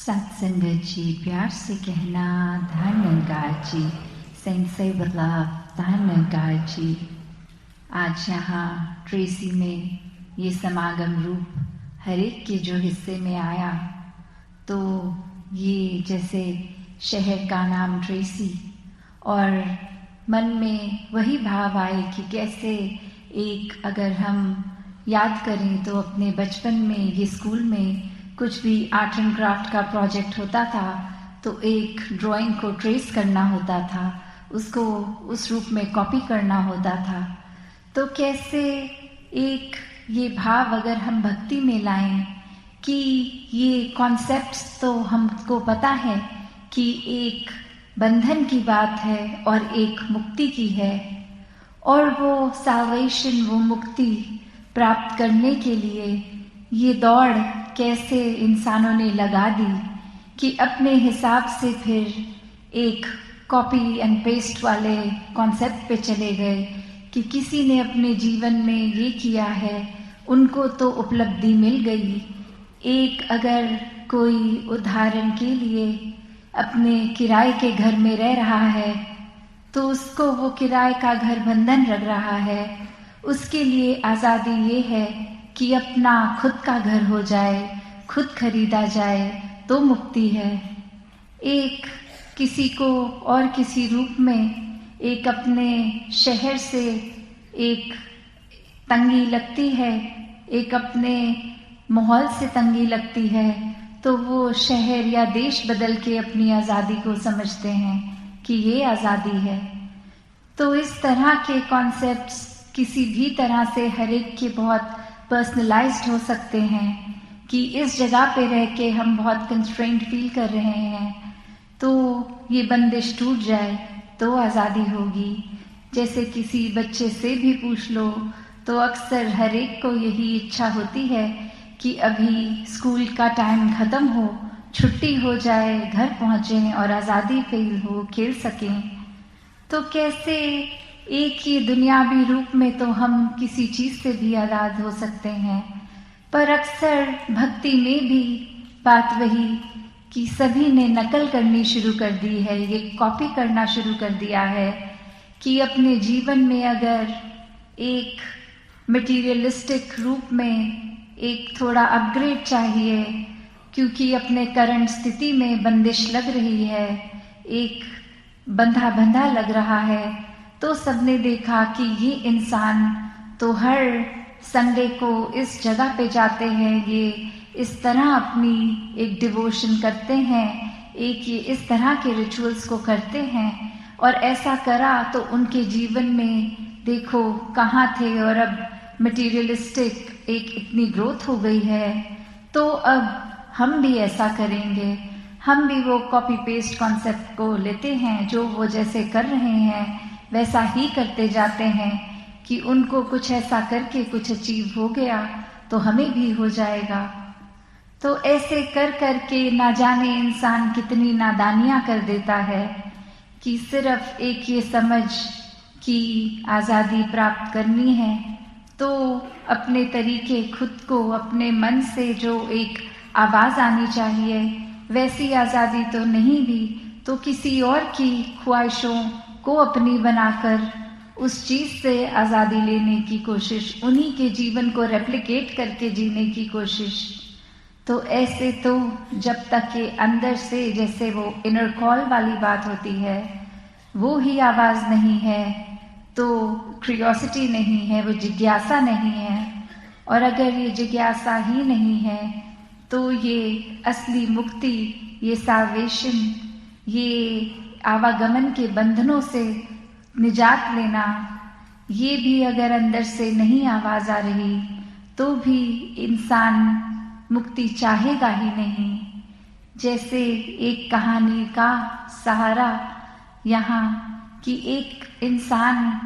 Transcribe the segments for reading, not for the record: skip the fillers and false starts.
सत्संगत जी प्यार से कहना धन्यवाद जी, सेंसेई बदलाव धन्यवाद जी। आज यहाँ ट्रेसी में ये समागम रूप हर एक के जो हिस्से में आया, तो ये जैसे शहर का नाम ट्रेसी और मन में वही भाव आए कि कैसे एक अगर हम याद करें तो अपने बचपन में ये स्कूल में कुछ भी आर्ट एंड क्राफ्ट का प्रोजेक्ट होता था तो एक ड्राइंग को ट्रेस करना होता था, उसको उस रूप में कॉपी करना होता था। तो कैसे एक ये भाव अगर हम भक्ति में लाएं कि ये कॉन्सेप्ट्स तो हमको पता है कि एक बंधन की बात है और एक मुक्ति की है, और वो साल्वेशन, वो मुक्ति प्राप्त करने के लिए ये दौड़ कैसे इंसानों ने लगा दी कि अपने हिसाब से फिर एक कॉपी एंड पेस्ट वाले कॉन्सेप्ट पे चले गए कि किसी ने अपने जीवन में ये किया है, उनको तो उपलब्धि मिल गई। एक अगर कोई उदाहरण के लिए अपने किराए के घर में रह रहा है तो उसको वो किराए का घर बंधन लग रहा है, उसके लिए आज़ादी ये है कि अपना खुद का घर हो जाए, खुद खरीदा जाए तो मुक्ति है। एक किसी को और किसी रूप में एक अपने शहर से एक तंगी लगती है, एक अपने माहौल से तंगी लगती है, तो वो शहर या देश बदल के अपनी आज़ादी को समझते हैं कि ये आज़ादी है। तो इस तरह के कॉन्सेप्ट्स किसी भी तरह से हर एक के बहुत पर्सनलाइज्ड हो सकते हैं कि इस जगह पे रह के हम बहुत कंस्ट्रेंट फील कर रहे हैं, तो ये बंदिश टूट जाए तो आज़ादी होगी। जैसे किसी बच्चे से भी पूछ लो तो अक्सर हर एक को यही इच्छा होती है कि अभी स्कूल का टाइम ख़त्म हो, छुट्टी हो जाए, घर पहुँचें और आज़ादी फील हो, खेल सकें। तो कैसे एक ही दुनियावी रूप में तो हम किसी चीज़ से भी आज़ाद हो सकते हैं, पर अक्सर भक्ति में भी बात वही कि सभी ने नकल करनी शुरू कर दी है, ये कॉपी करना शुरू कर दिया है कि अपने जीवन में अगर एक मटीरियलिस्टिक रूप में एक थोड़ा अपग्रेड चाहिए क्योंकि अपने करंट स्थिति में बंदिश लग रही है, एक बंधा बंधा लग रहा है, तो सबने देखा कि ये इंसान तो हर संडे को इस जगह पे जाते हैं, ये इस तरह अपनी एक डिवोशन करते हैं, एक ये इस तरह के रिचुअल्स को करते हैं, और ऐसा करा तो उनके जीवन में देखो कहाँ थे और अब मटेरियलिस्टिक एक इतनी ग्रोथ हो गई है, तो अब हम भी ऐसा करेंगे। हम भी वो कॉपी पेस्ट कॉन्सेप्ट को लेते हैं, जो वो जैसे कर रहे हैं वैसा ही करते जाते हैं कि उनको कुछ ऐसा करके कुछ अचीव हो गया तो हमें भी हो जाएगा। तो ऐसे कर कर के ना जाने इंसान कितनी नादानियां कर देता है कि सिर्फ एक ये समझ कि आज़ादी प्राप्त करनी है तो अपने तरीके खुद को अपने मन से जो एक आवाज़ आनी चाहिए वैसी आज़ादी तो नहीं भी, तो किसी और की ख्वाहिशों को अपनी बनाकर उस चीज़ से आज़ादी लेने की कोशिश, उन्हीं के जीवन को रेप्लिकेट करके जीने की कोशिश। तो ऐसे तो जब तक ये अंदर से जैसे वो इनर कॉल वाली बात होती है वो ही आवाज़ नहीं है तो क्यूरियोसिटी नहीं है, वो जिज्ञासा नहीं है, और अगर ये जिज्ञासा ही नहीं है तो ये असली मुक्ति, ये साल्वेशन, ये आवागमन के बंधनों से निजात लेना, ये भी अगर अंदर से नहीं आवाज़ आ रही तो भी इंसान मुक्ति चाहेगा ही नहीं। जैसे एक कहानी का सहारा यहाँ कि एक इंसान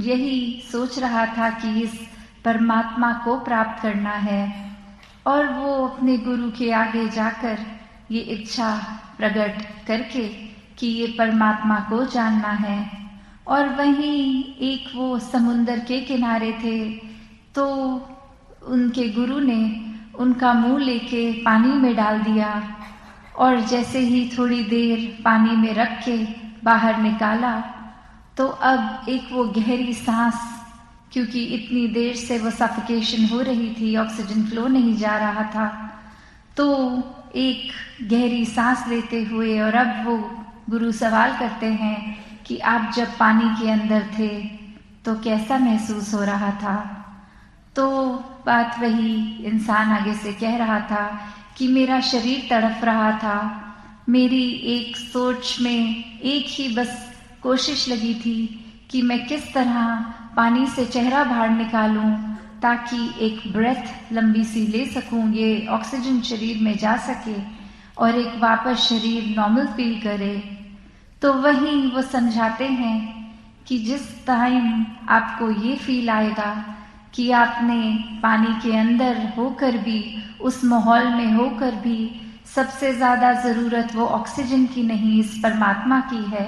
यही सोच रहा था कि इस परमात्मा को प्राप्त करना है और वो अपने गुरु के आगे जाकर ये इच्छा प्रकट करके कि ये परमात्मा को जानना है, और वहीं एक वो समुंदर के किनारे थे तो उनके गुरु ने उनका मुंह लेके पानी में डाल दिया और जैसे ही थोड़ी देर पानी में रख के बाहर निकाला तो अब एक वो गहरी सांस, क्योंकि इतनी देर से वो सफोकेशन हो रही थी, ऑक्सीजन फ्लो नहीं जा रहा था, तो एक गहरी सांस लेते हुए और अब वो गुरु सवाल करते हैं कि आप जब पानी के अंदर थे तो कैसा महसूस हो रहा था। तो बात वही इंसान आगे से कह रहा था कि मेरा शरीर तड़प रहा था, मेरी एक सोच में एक ही बस कोशिश लगी थी कि मैं किस तरह पानी से चेहरा बाहर निकालूं ताकि एक ब्रेथ लंबी सी ले सकूं, ये ऑक्सीजन शरीर में जा सके और एक वापस शरीर नॉर्मल फील करे। तो वहीं वो समझाते हैं कि जिस टाइम आपको ये फील आएगा कि आपने पानी के अंदर होकर भी, उस माहौल में होकर भी सबसे ज्यादा जरूरत वो ऑक्सीजन की नहीं, इस परमात्मा की है,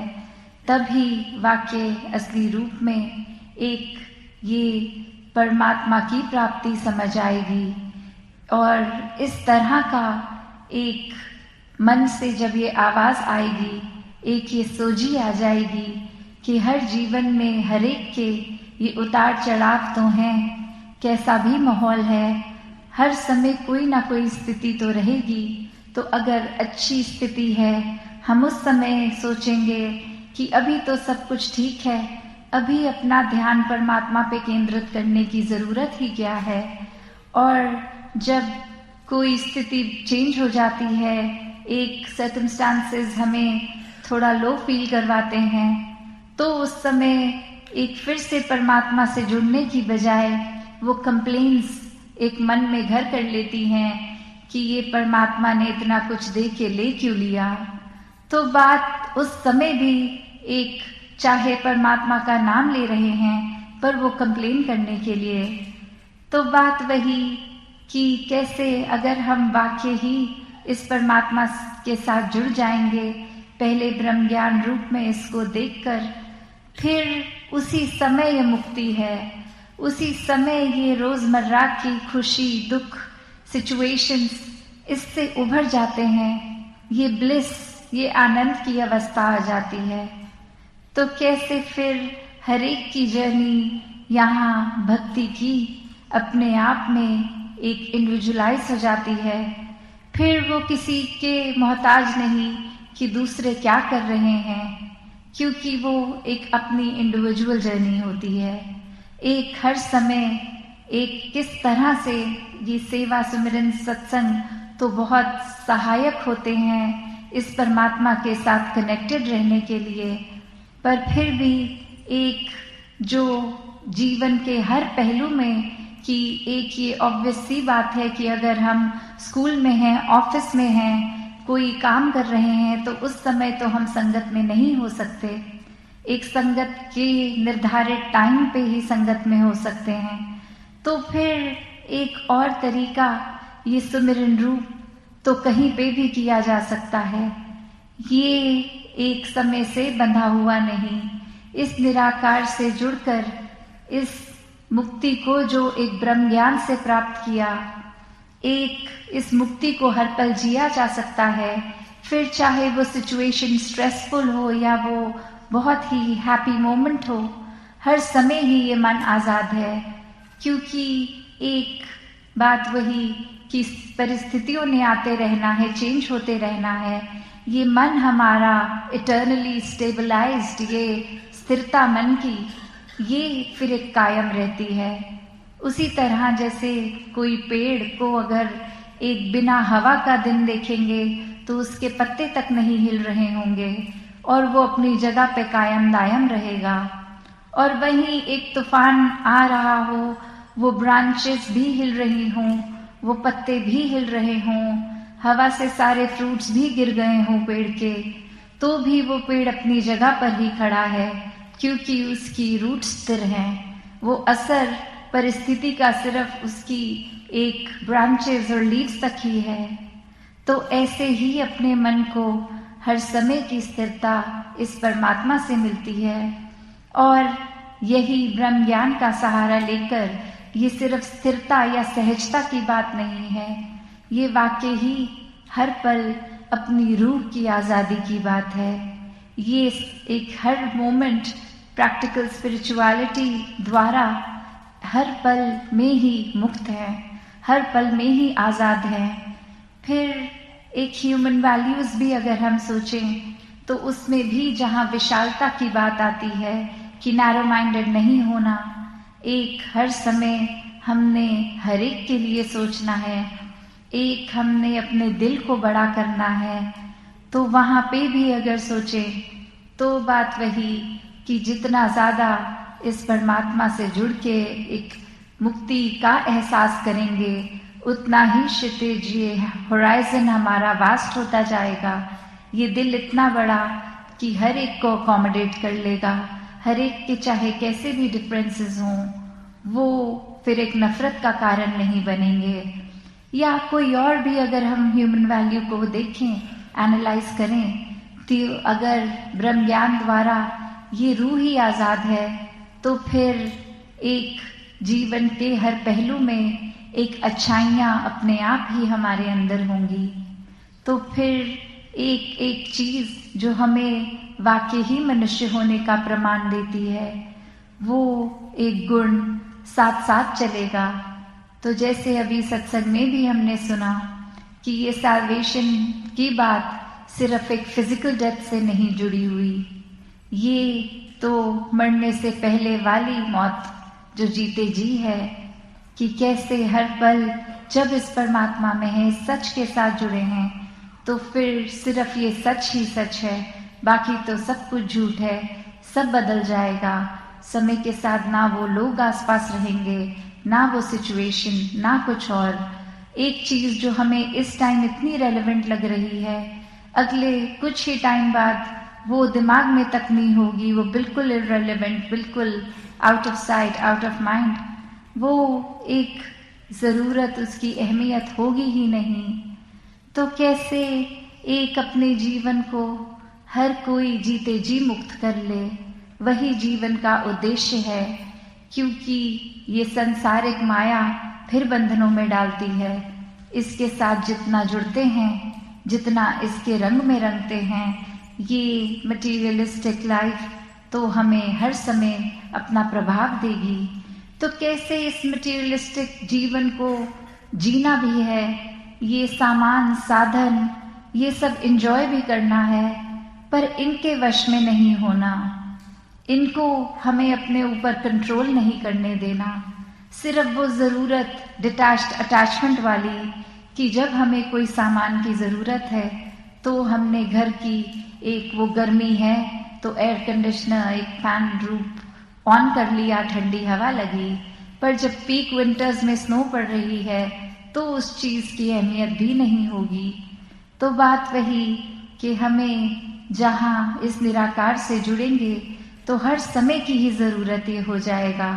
तभी वाक्य असली रूप में एक ये परमात्मा की प्राप्ति समझ आएगी। और इस तरह का एक मन से जब ये आवाज आएगी, एक ये सोझी आ जाएगी कि हर जीवन में हर एक के ये उतार चढ़ाव तो हैं, कैसा भी माहौल है, हर समय कोई ना कोई स्थिति तो रहेगी। तो अगर अच्छी स्थिति है, हम उस समय सोचेंगे कि अभी तो सब कुछ ठीक है, अभी अपना ध्यान परमात्मा पे केंद्रित करने की जरूरत ही क्या है। और जब कोई स्थिति चेंज हो जाती है, एक सर्कमस्टांसेस हमें थोड़ा लो फील करवाते हैं, तो उस समय एक फिर से परमात्मा से जुड़ने की बजाय वो कंप्लेंट्स एक मन में घर कर लेती हैं कि ये परमात्मा ने इतना कुछ दे के ले क्यों लिया। तो बात उस समय भी एक, चाहे परमात्मा का नाम ले रहे हैं पर वो कंप्लेन करने के लिए, तो बात वही कि कैसे अगर हम वाकई ही इस परमात्मा के साथ जुड़ जाएंगे, पहले ब्रह्म ज्ञान रूप में इसको देखकर, फिर उसी समय ये मुक्ति है, उसी समय ये रोजमर्रा की खुशी दुख सिचुएशंस इससे उभर जाते हैं, ये ब्लिस, ये आनंद की अवस्था आ जाती है। तो कैसे फिर हर एक की जर्नी यहाँ भक्ति की अपने आप में एक इंडिविजुअलाइज हो जाती है। फिर वो किसी के मोहताज नहीं कि दूसरे क्या कर रहे हैं, क्योंकि वो एक अपनी इंडिविजुअल जर्नी होती है। एक हर समय एक किस तरह से ये सेवा सुमिरन सत्संग तो बहुत सहायक होते हैं इस परमात्मा के साथ कनेक्टेड रहने के लिए, पर फिर भी एक जो जीवन के हर पहलू में कि एक ये ऑब्वियस सी बात है कि अगर हम स्कूल में हैं, ऑफिस में हैं, कोई काम कर रहे हैं, तो उस समय तो हम संगत में नहीं हो सकते। एक संगत के निर्धारित टाइम पे ही संगत में हो सकते हैं। तो फिर एक और तरीका, ये सुमिरन रूप तो कहीं पे भी किया जा सकता है, ये एक समय से बंधा हुआ नहीं। इस निराकार से जुड़कर इस मुक्ति को जो एक ब्रह्म ज्ञान से प्राप्त किया, एक इस मुक्ति को हर पल जिया जा सकता है। फिर चाहे वो सिचुएशन स्ट्रेसफुल हो या वो बहुत ही हैप्पी मोमेंट हो, हर समय ही ये मन आजाद है, क्योंकि एक बात वही कि परिस्थितियों ने आते रहना है, चेंज होते रहना है। ये मन हमारा इटर्नली स्टेबलाइज्ड, ये स्थिरता मन की, ये फिर एक कायम रहती है। उसी तरह जैसे कोई पेड़ को अगर एक बिना हवा का दिन देखेंगे तो उसके पत्ते तक नहीं हिल रहे होंगे और वो अपनी जगह पे कायम दायम रहेगा। और वहीं एक तूफान आ रहा हो, वो ब्रांचेस भी हिल रही हों, वो पत्ते भी हिल रहे हों, हवा से सारे फ्रूट्स भी गिर गए हों पेड़ के, तो भी वो पेड़ अपनी जगह पर ही खड़ा है, क्योंकि उसकी रूट स्थिर हैं। वो असर परिस्थिति का सिर्फ उसकी एक ब्रांचेस और लीव्स तक ही है। तो ऐसे ही अपने मन को हर समय की स्थिरता इस परमात्मा से मिलती है। और यही ब्रह्म ज्ञान का सहारा लेकर, ये सिर्फ स्थिरता या सहजता की बात नहीं है, ये वाकई ही हर पल अपनी रूह की आज़ादी की बात है। ये एक हर मोमेंट प्रैक्टिकल स्पिरिचुअलिटी द्वारा हर पल में ही मुक्त है, हर पल में ही आज़ाद है। फिर एक ह्यूमन वैल्यूज़ भी अगर हम सोचें तो उसमें भी जहाँ विशालता की बात आती है कि नैरो माइंडेड नहीं होना, एक हर समय हमने हर एक के लिए सोचना है, एक हमने अपने दिल को बड़ा करना है। तो वहाँ पे भी अगर सोचें तो बात वही कि जितना ज़्यादा इस परमात्मा से जुड़ के एक मुक्ति का एहसास करेंगे, उतना ही क्षितिज ये होराइजन हमारा वास्ट होता जाएगा। ये दिल इतना बड़ा कि हर एक को अकोमोडेट कर लेगा, हर एक के चाहे कैसे भी डिफरेंसेस हों वो फिर एक नफरत का कारण नहीं बनेंगे। या कोई और भी अगर हम ह्यूमन वैल्यू को देखें, एनालाइज करें, तो अगर ब्रह्म ज्ञान द्वारा ये रूह ही आज़ाद है तो फिर एक जीवन के हर पहलू में एक अच्छाइयाँ अपने आप ही हमारे अंदर होंगी। तो फिर एक एक चीज़ जो हमें वाकई ही मनुष्य होने का प्रमाण देती है वो एक गुण साथ साथ चलेगा। तो जैसे अभी सत्संग में भी हमने सुना कि ये सैल्वेशन की बात सिर्फ एक फिजिकल डेथ से नहीं जुड़ी हुई, ये तो मरने से पहले वाली मौत जो जीते जी है, कि कैसे हर पल जब इस परमात्मा में है, सच के साथ जुड़े हैं, तो फिर सिर्फ ये सच ही सच है, बाकी तो सब कुछ झूठ है। सब बदल जाएगा समय के साथ, ना वो लोग आसपास रहेंगे, ना वो सिचुएशन, ना कुछ और। एक चीज जो हमें इस टाइम इतनी रेलेवेंट लग रही है, अगले कुछ ही टाइम बाद वो दिमाग में तक नहीं होगी, वो बिल्कुल इररेलेवेंट, बिल्कुल out of site, out of mind. वो एक ज़रूरत, उसकी अहमियत होगी ही नहीं। तो कैसे एक अपने जीवन को हर कोई जीते जी मुक्त कर ले, वही जीवन का उद्देश्य है। क्योंकि ये सांसारिक माया फिर बंधनों में डालती है। इसके साथ जितना जुड़ते हैं, जितना इसके रंग में रंगते हैं, ये मटीरियलिस्टिक लाइफ तो हमें हर समय अपना प्रभाव देगी। तो कैसे इस मटीरियलिस्टिक जीवन को जीना भी है, ये सामान, साधन, ये सब एंजॉय भी करना है, पर इनके वश में नहीं होना, इनको हमें अपने ऊपर कंट्रोल नहीं करने देना। सिर्फ वो ज़रूरत डिटैच्ड अटैचमेंट वाली कि जब हमें कोई सामान की ज़रूरत है तो हमने घर की एक वो गर्मी है तो एयर कंडीशनर, एक फैन रूफ ऑन कर लिया, ठंडी हवा लगी। पर जब पीक विंटर्स में स्नो पड़ रही है तो उस चीज़ की अहमियत भी नहीं होगी। तो बात वही कि हमें जहाँ इस निराकार से जुड़ेंगे तो हर समय की ही ज़रूरत ये हो जाएगा।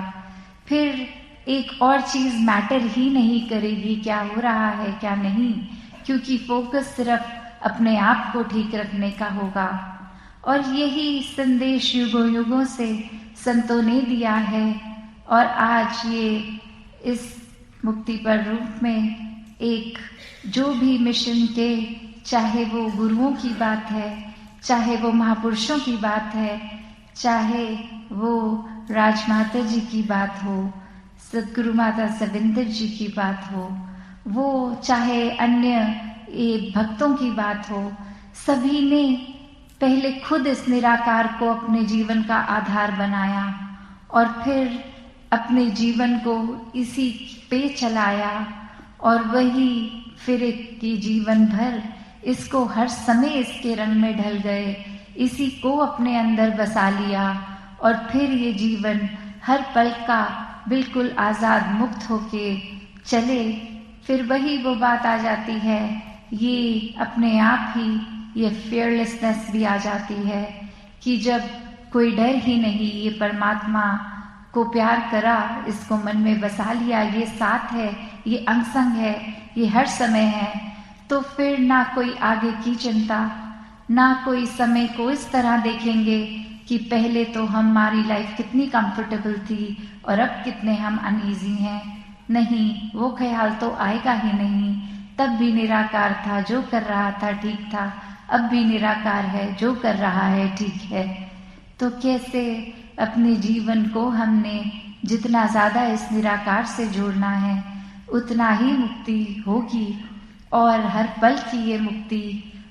फिर एक और चीज़ मैटर ही नहीं करेगी क्या हो रहा है क्या नहीं, क्योंकि फोकस सिर्फ अपने आप को ठीक रखने का होगा। और यही संदेश युगों युगों से संतों ने दिया है। और आज ये इस मुक्ति पर रूप में एक जो भी मिशन के, चाहे वो गुरुओं की बात है, चाहे वो महापुरुषों की बात है, चाहे वो राजमाता जी की बात हो, सदगुरु माता सविंदर जी की बात हो, वो चाहे अन्य ये भक्तों की बात हो, सभी ने पहले खुद इस निराकार को अपने जीवन का आधार बनाया और फिर अपने जीवन को इसी पे चलाया। और वही फिर की जीवन भर इसको हर समय इसके रंग में ढल गए, इसी को अपने अंदर बसा लिया और फिर ये जीवन हर पल का बिल्कुल आज़ाद मुक्त होके चले। फिर वही वो बात आ जाती है, ये अपने आप ही ये फियरलेसनेस भी आ जाती है कि जब कोई डर ही नहीं, ये परमात्मा को प्यार करा, इसको मन में बसा लिया, ये साथ है, ये अंग संग है, ये हर समय है, तो फिर ना कोई आगे की चिंता, ना कोई समय को इस तरह देखेंगे कि पहले तो हमारी लाइफ कितनी कंफर्टेबल थी और अब कितने हम अनईजी हैं। नहीं, वो ख्याल तो आएगा ही नहीं। तब भी निराकार था, जो कर रहा था ठीक था, अब भी निराकार है, जो कर रहा है ठीक है। तो कैसे अपने जीवन को हमने जितना ज्यादा इस निराकार से जोड़ना है उतना ही मुक्ति होगी, और हर पल की ये मुक्ति।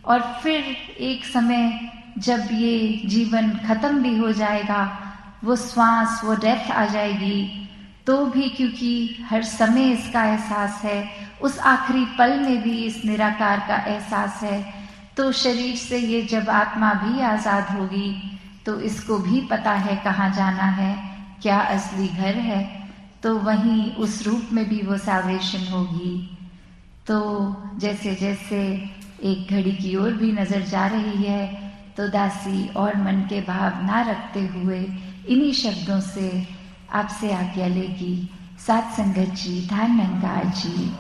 और फिर एक समय जब ये जीवन खत्म भी हो जाएगा, वो श्वास, वो डेथ आ जाएगी, तो भी क्योंकि हर समय इसका एहसास है, उस आखिरी पल में भी इस निराकार का एहसास है, तो शरीर से ये जब आत्मा भी आजाद होगी तो इसको भी पता है कहाँ जाना है, क्या असली घर है, तो वहीं उस रूप में भी वो सैल्वेशन होगी। तो जैसे जैसे एक घड़ी की ओर भी नजर जा रही है, तो दासी और मन के भाव ना रखते हुए इन्हीं शब्दों से आपसे आज्ञा लेगी। सात संगत जी, धन निरंकार जी।